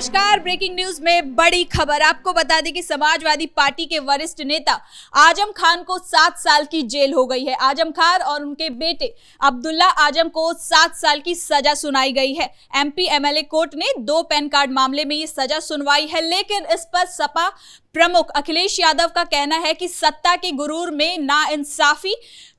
नमस्कार। Breaking news में बड़ी खबर आपको बता दें कि समाजवादी पार्टी के वरिष्ठ नेता आजम खान को 7 साल की जेल हो गई है। आजम खान और उनके बेटे अब्दुल्ला आजम को 7 साल की सजा सुनाई गई है। एमपी एमएलए कोर्ट ने 2 पैन कार्ड मामले में ये सजा सुनवाई है, लेकिन इस पर सपा प्रमुख अखिलेश यादव का कहना है कि सत्ता के गुरूर में नाइंसाफी,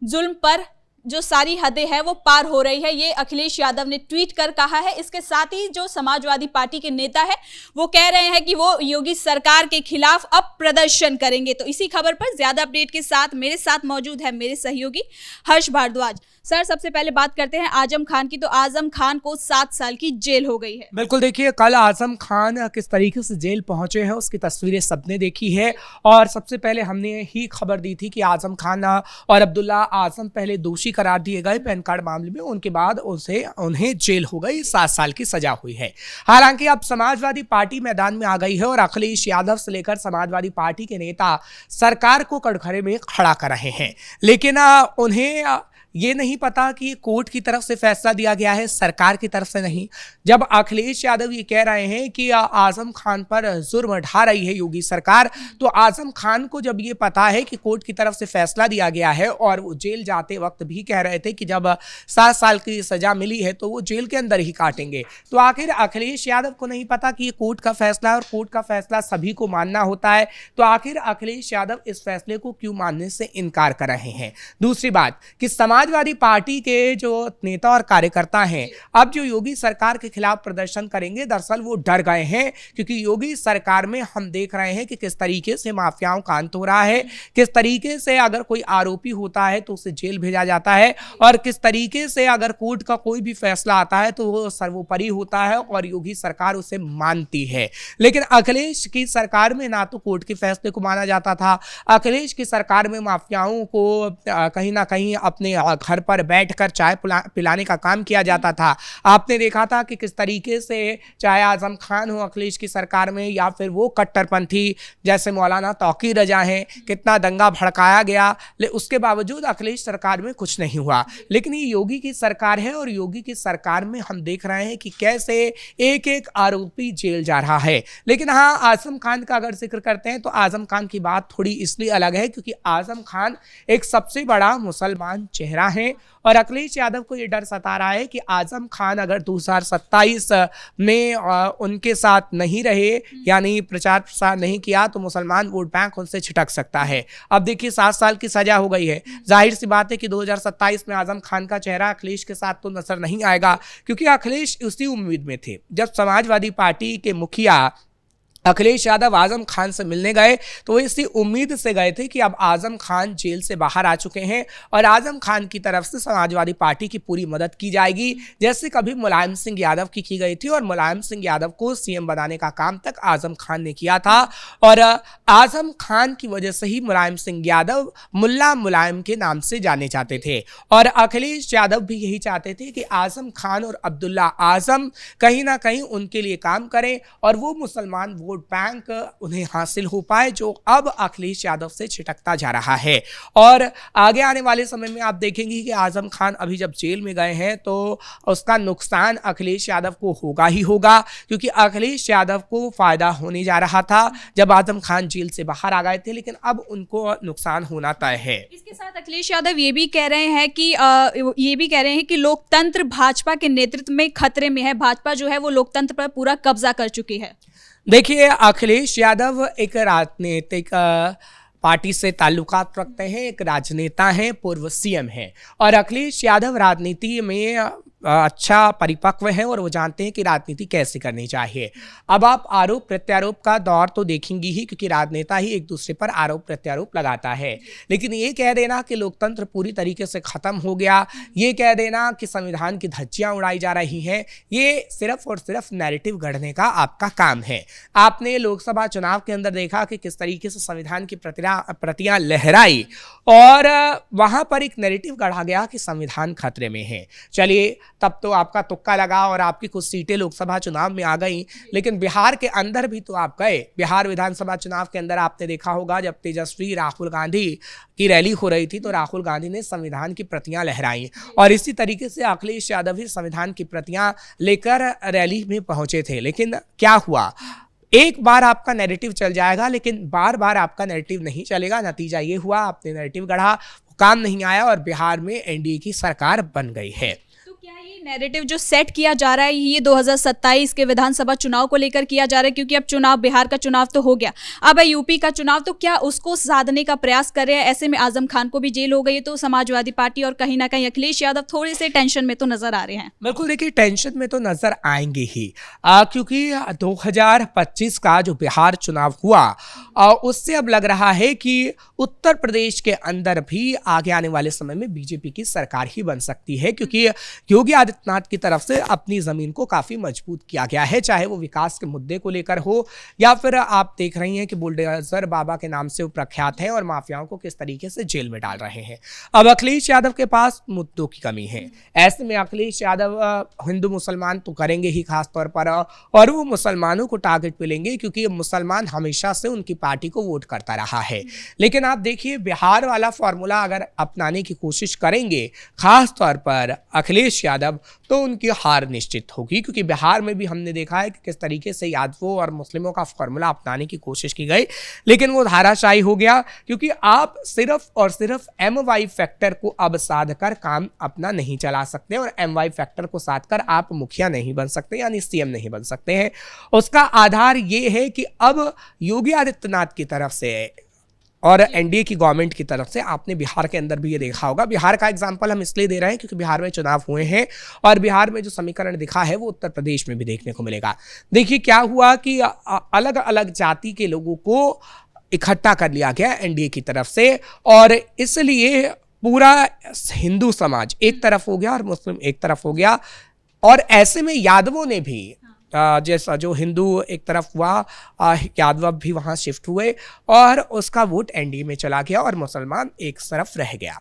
जुल्म पर जो सारी हदें हैं वो पार हो रही है। ये अखिलेश यादव ने ट्वीट कर कहा है। इसके साथ ही जो समाजवादी पार्टी के नेता है वो कह रहे हैं कि वो योगी सरकार के खिलाफ अब प्रदर्शन करेंगे। तो इसी खबर पर ज्यादा अपडेट के साथ मेरे साथ मौजूद है मेरे सहयोगी हर्ष भारद्वाज। सर, सबसे पहले बात करते हैं आजम खान की। तो आजम खान को 7 साल की जेल हो गई है। बिल्कुल, देखिए कल आजम खान किस तरीके से जेल पहुंचे हैं उसकी तस्वीरें सबने देखी है। और सबसे पहले हमने ही खबर दी थी कि आजम खान और अब्दुल्ला आजम पहले दोषी करार दिए गए पैन कार्ड मामले में, उनके बाद उन्हें जेल हो गई, 7 साल की सजा हुई है। हालांकि अब समाजवादी पार्टी मैदान में आ गई है और अखिलेश यादव से लेकर समाजवादी पार्टी के नेता सरकार को कटघरे में खड़ा कर रहे हैं। लेकिन उन्हें ये नहीं पता कि कोर्ट की तरफ से फैसला दिया गया है, सरकार की तरफ से नहीं। जब अखिलेश यादव ये कह रहे हैं कि आजम खान पर जुर्म ढा रही है योगी सरकार, तो आजम खान को जब ये पता है कि कोर्ट की तरफ से फैसला दिया गया है और वो जेल जाते वक्त भी कह रहे थे कि जब 7 साल की सजा मिली है तो वो जेल के अंदर ही काटेंगे, तो आखिर अखिलेश यादव को नहीं पता कि ये कोर्ट का फैसला है और कोर्ट का फैसला सभी को मानना होता है। तो आखिर अखिलेश यादव इस फैसले को क्यों मानने से इनकार कर रहे हैं। दूसरी बात कि समाजवादी पार्टी के जो नेता और कार्यकर्ता हैं अब जो योगी सरकार के खिलाफ प्रदर्शन करेंगे, दरअसल वो डर गए हैं, क्योंकि योगी सरकार में हम देख रहे हैं कि किस तरीके से माफियाओं का अंत हो रहा है, किस तरीके से अगर कोई आरोपी होता है तो उसे जेल भेजा जाता है और किस तरीके से अगर कोर्ट का कोई भी फैसला आता है तो वो सर्वोपरि होता है और योगी सरकार उसे मानती है। लेकिन अखिलेश की सरकार में ना तो कोर्ट के फैसले को माना जाता था, अखिलेश की सरकार में माफियाओं को कहीं ना कहीं अपने घर पर बैठकर चाय पिलाने का काम किया जाता था। आपने देखा था कि किस तरीके से चाहे आजम खान हो अखिलेश की सरकार में या फिर वो कट्टरपंथी जैसे मौलाना तौकीर रजा हैं, कितना दंगा भड़काया गया, उसके बावजूद अखिलेश सरकार में कुछ नहीं हुआ। लेकिन ये योगी की सरकार है और योगी की सरकार में हम देख रहे हैं कि कैसे एक एक आरोपी जेल जा रहा है। लेकिन हाँ, आजम खान का अगर जिक्र करते हैं तो आजम खान की बात थोड़ी इसलिए अलग है क्योंकि आजम खान एक सबसे बड़ा मुसलमान चेहरा है और अखिलेश यादव को ये डर सता रहा है कि आजम खान अगर 2027 में उनके साथ नहीं रहे, यानी प्रचार प्रसार नहीं किया, तो मुसलमान वोट बैंक उनसे छिटक सकता है। अब देखिए 7 साल की सजा हो गई है, जाहिर सी बात है कि 2027 में आजम खान का चेहरा अखिलेश के साथ तो नजर नहीं आएगा, क्योंकि अखिलेश उसी उम्मीद में थे। जब समाजवादी पार्टी के मुखिया अखिलेश यादव आजम खान से मिलने गए तो वो इसी उम्मीद से गए थे कि अब आजम खान जेल से बाहर आ चुके हैं और आजम खान की तरफ से समाजवादी पार्टी की पूरी मदद की जाएगी, जैसे कभी मुलायम सिंह यादव की गई थी और मुलायम सिंह यादव को सीएम बनाने का काम तक आजम खान ने किया था। और आजम खान की वजह से ही मुलायम सिंह यादव मुल्ला मुलायम के नाम से जाने जाते थे और अखिलेश यादव भी यही चाहते थे कि आजम खान और अब्दुल्ला आजम कहीं ना कहीं उनके लिए काम करें और वो मुसलमान वोट बैंक उन्हें हासिल हो पाए, जो अब अखिलेश यादव से छिटकता जा रहा है। और आगे आने वाले समय में आप देखेंगे कि आजम खान अभी जब जेल में गए हैं तो उसका नुकसान अखिलेश यादव को होगा ही होगा, क्योंकि अखिलेश यादव को फायदा होने जा रहा था जब आजम खान जेल से बाहर आ गए थे, लेकिन अब उनको नुकसान होना तय है। इसके साथ अखिलेश यादव ये भी कह रहे हैं कि लोकतंत्र भाजपा के नेतृत्व में खतरे में है। भाजपा जो है वो लोकतंत्र पर पूरा कब्जा कर चुकी है। देखिए, अखिलेश यादव एक राजनीतिक पार्टी से ताल्लुकात रखते हैं, एक राजनेता हैं, पूर्व सीएम हैं और अखिलेश यादव राजनीति में अच्छा परिपक्व है और वो जानते हैं कि राजनीति कैसे करनी चाहिए। अब आप आरोप प्रत्यारोप का दौर तो देखेंगी ही, क्योंकि राजनेता ही एक दूसरे पर आरोप प्रत्यारोप लगाता है, लेकिन ये कह देना कि लोकतंत्र पूरी तरीके से खत्म हो गया, ये कह देना कि संविधान की धज्जियां उड़ाई जा रही हैं, ये सिर्फ और सिर्फ नैरेटिव गढ़ने का आपका काम है। आपने लोकसभा चुनाव के अंदर देखा कि किस तरीके से संविधान की प्रतियां लहराई और वहां पर एक नैरेटिव गढ़ा गया कि संविधान खतरे में है। चलिए, तब तो आपका तुक्का लगा और आपकी कुछ सीटें लोकसभा चुनाव में आ गई, लेकिन बिहार के अंदर भी तो आप गए। बिहार विधानसभा चुनाव के अंदर आपने देखा होगा जब तेजस्वी राहुल गांधी की रैली हो रही थी तो राहुल गांधी ने संविधान की प्रतियां लहराई और इसी तरीके से अखिलेश यादव भी संविधान की प्रतियां लेकर रैली में पहुंचे थे। लेकिन क्या हुआ, एक बार आपका नैरेटिव चल जाएगा लेकिन बार बार आपका नैरेटिव नहीं चलेगा। नतीजा ये हुआ, आपने नैरेटिव गढ़ा, काम नहीं आया और बिहार में एनडीए की सरकार बन गई है। तो क्या ये नैरेटिव जो सेट किया जा रहा है ये 2027 के विधानसभा चुनाव को लेकर किया जा रहा है, क्योंकि अब चुनाव, बिहार का चुनाव तो हो गया, अब है यूपी का चुनाव, तो क्या उसको साधने का प्रयास कर रहे हैं? ऐसे में आजम खान को भी जेल हो गई है तो समाजवादी पार्टी और कहीं ना कहीं अखिलेश यादव थोड़े से टेंशन में तो नजर आ रहे हैं। बिल्कुल, देखिए टेंशन में तो नजर आएंगे ही, क्योंकि 2025 का जो बिहार चुनाव हुआ उससे अब लग रहा है कि उत्तर प्रदेश के अंदर भी आगे आने वाले समय में बीजेपी की सरकार ही बन सकती है, क्योंकि योगी आदित्यनाथ की तरफ से अपनी जमीन को काफी मजबूत किया गया है, चाहे वो विकास के मुद्दे को लेकर हो या फिर आप देख रही हैं कि बुलडोजर बाबा के नाम से वो प्रख्यात है और माफियाओं को किस तरीके से जेल में डाल रहे हैं। अब अखिलेश यादव के पास मुद्दों की कमी है, ऐसे में अखिलेश यादव हिंदू मुसलमान तो करेंगे ही खास तौर पर, और वो मुसलमानों को टारगेट पे लेंगे क्योंकि मुसलमान हमेशा से उनकी पार्टी को वोट करता रहा है। लेकिन आप देखिए बिहार वाला फॉर्मूला अगर अपनाने की कोशिश करेंगे खास तौर पर अखिलेश यादव तो उनकी हार निश्चित होगी, क्योंकि बिहार में भी हमने देखा है कि किस तरीके से यादवों और मुस्लिमों का फॉर्मूला अपनाने की कोशिश की गई लेकिन वो धाराशायी हो गया, क्योंकि आप सिर्फ और सिर्फ MY फैक्टर को अब साध कर काम अपना नहीं चला सकते और MY फैक्टर को साध कर आप मुखिया नहीं बन सकते, यानी CM नहीं बन सकते हैं। उसका आधार ये है कि अब योगी आदित्यनाथ की तरफ से और एनडीए की गवर्नमेंट की तरफ से आपने बिहार के अंदर भी ये देखा होगा। बिहार का एग्जांपल हम इसलिए दे रहे हैं क्योंकि बिहार में चुनाव हुए हैं और बिहार में जो समीकरण दिखा है वो उत्तर प्रदेश में भी देखने को मिलेगा। देखिए क्या हुआ कि अलग अलग जाति के लोगों को इकट्ठा कर लिया गया एनडीए की तरफ से और इसलिए पूरा हिंदू समाज एक तरफ हो गया और मुस्लिम एक तरफ हो गया, और ऐसे में यादवों ने भी जैसा जो हिंदू एक तरफ हुआ यादव भी वहाँ शिफ्ट हुए और उसका वोट एनडीए में चला गया और मुसलमान एक तरफ रह गया।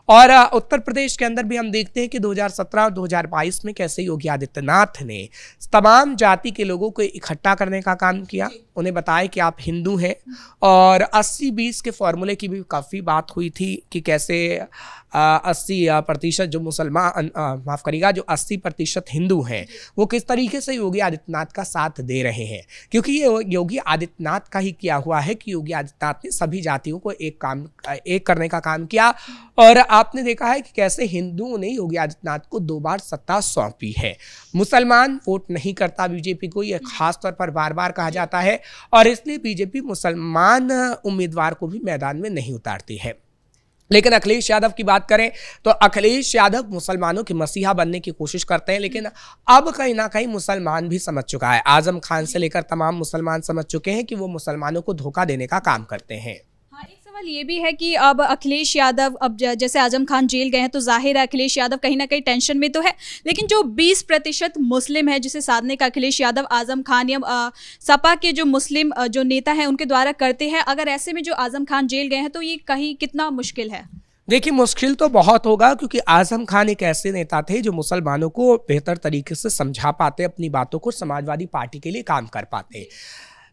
और उत्तर प्रदेश के अंदर भी हम देखते हैं कि 2017 और 2022 में कैसे योगी आदित्यनाथ ने तमाम जाति के लोगों को इकट्ठा करने का काम किया, उन्हें बताया कि आप हिंदू हैं, और 80-20 के फॉर्मूले की भी काफ़ी बात हुई थी कि कैसे 80% जो मुसलमान माफ़ करिएगा जो 80% हिंदू हैं वो किस तरीके से योगी आदित्यनाथ का साथ दे रहे हैं, क्योंकि ये योगी आदित्यनाथ का ही किया हुआ है कि योगी आदित्यनाथ ने सभी जातियों को एक करने का काम किया। और आपने देखा है कि कैसे हिंदुओं ने योगी आदित्यनाथ को 2 बार सत्ता सौंपी है। मुसलमान वोट नहीं करता बीजेपी को, यह खास तौर पर बार बार कहा जाता है, और इसलिए बीजेपी मुसलमान उम्मीदवार को भी मैदान में नहीं उतारती है। लेकिन अखिलेश यादव की बात करें तो अखिलेश यादव मुसलमानों के मसीहा बनने की कोशिश करते हैं, लेकिन अब कहीं ना कहीं मुसलमान भी समझ चुका है, आजम खान से लेकर तमाम मुसलमान समझ चुके हैं कि वो मुसलमानों को धोखा देने का काम करते हैं। हाँ, एक सवाल ये भी है कि अब अखिलेश यादव, अब जैसे आजम खान जेल गए हैं तो जाहिर है अखिलेश यादव कहीं ना कहीं टेंशन में तो है, लेकिन जो 20% मुस्लिम है जिसे साधने का अखिलेश यादव आजम खान या सपा के जो मुस्लिम जो नेता हैं उनके द्वारा करते हैं, अगर ऐसे में जो आजम खान जेल गए हैं तो ये कहीं कितना मुश्किल है? देखिए मुश्किल तो बहुत होगा, क्योंकि आजम खान एक ऐसे नेता थे जो मुसलमानों को बेहतर तरीके से समझा पाते, अपनी बातों को समाजवादी पार्टी के लिए काम कर पाते।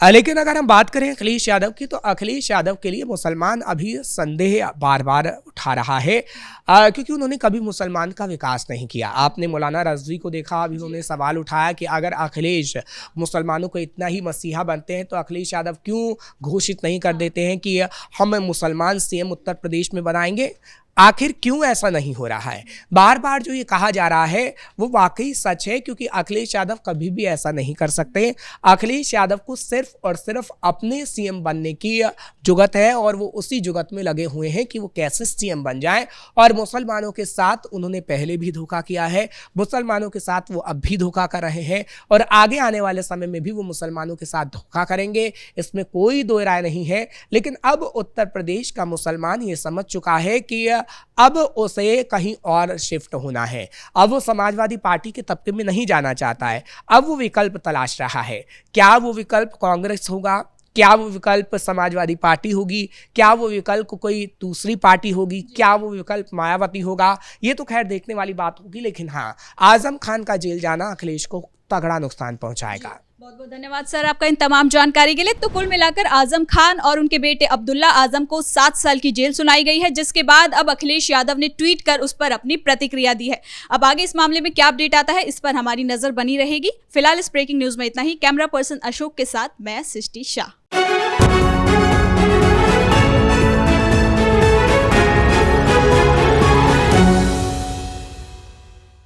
लेकिन अगर हम बात करें अखिलेश यादव की तो अखिलेश यादव के लिए मुसलमान अभी संदेह बार बार उठा रहा है, क्योंकि उन्होंने कभी मुसलमान का विकास नहीं किया। आपने मौलाना रजवी को देखा, अभी उन्होंने सवाल उठाया कि अगर अखिलेश मुसलमानों को इतना ही मसीहा बनते हैं तो अखिलेश यादव क्यों घोषित नहीं कर देते हैं कि हम मुसलमान CM उत्तर प्रदेश में बनाएंगे। आखिर क्यों ऐसा नहीं हो रहा है? बार बार जो ये कहा जा रहा है वो वाकई सच है, क्योंकि अखिलेश यादव कभी भी ऐसा नहीं कर सकते। अखिलेश यादव को सिर्फ और सिर्फ अपने CM बनने की जुगत है और वो उसी जुगत में लगे हुए हैं कि वो कैसे CM बन जाएं, और मुसलमानों के साथ उन्होंने पहले भी धोखा किया है, मुसलमानों के साथ वो अब भी धोखा कर रहे हैं और आगे आने वाले समय में भी वो मुसलमानों के साथ धोखा करेंगे, इसमें कोई दो राय नहीं है। लेकिन अब उत्तर प्रदेश का मुसलमान ये समझ चुका है कि अब उसे कहीं और शिफ्ट होना है, अब वो समाजवादी पार्टी के तबके में नहीं जाना चाहता है, अब वो विकल्प तलाश रहा है। क्या वो विकल्प कांग्रेस होगा, क्या वो विकल्प समाजवादी पार्टी होगी, क्या वो विकल्प कोई दूसरी पार्टी होगी, क्या वो विकल्प मायावती होगा, ये तो खैर देखने वाली बात होगी। लेकिन हाँ, आजम खान का जेल जाना अखिलेश को तगड़ा नुकसान पहुंचाएगा। बहुत बहुत धन्यवाद सर आपका इन तमाम जानकारी के लिए। तो कुल मिलाकर आजम खान और उनके बेटे अब्दुल्ला आजम को 7 साल की जेल सुनाई गई है, जिसके बाद अब अखिलेश यादव ने ट्वीट कर उस पर अपनी प्रतिक्रिया दी है। अब आगे इस मामले में क्या अपडेट आता है, इस पर हमारी नजर बनी रहेगी। फिलहाल इस ब्रेकिंग न्यूज में इतना ही। कैमरा पर्सन अशोक के साथ मैं सृष्टि शाह।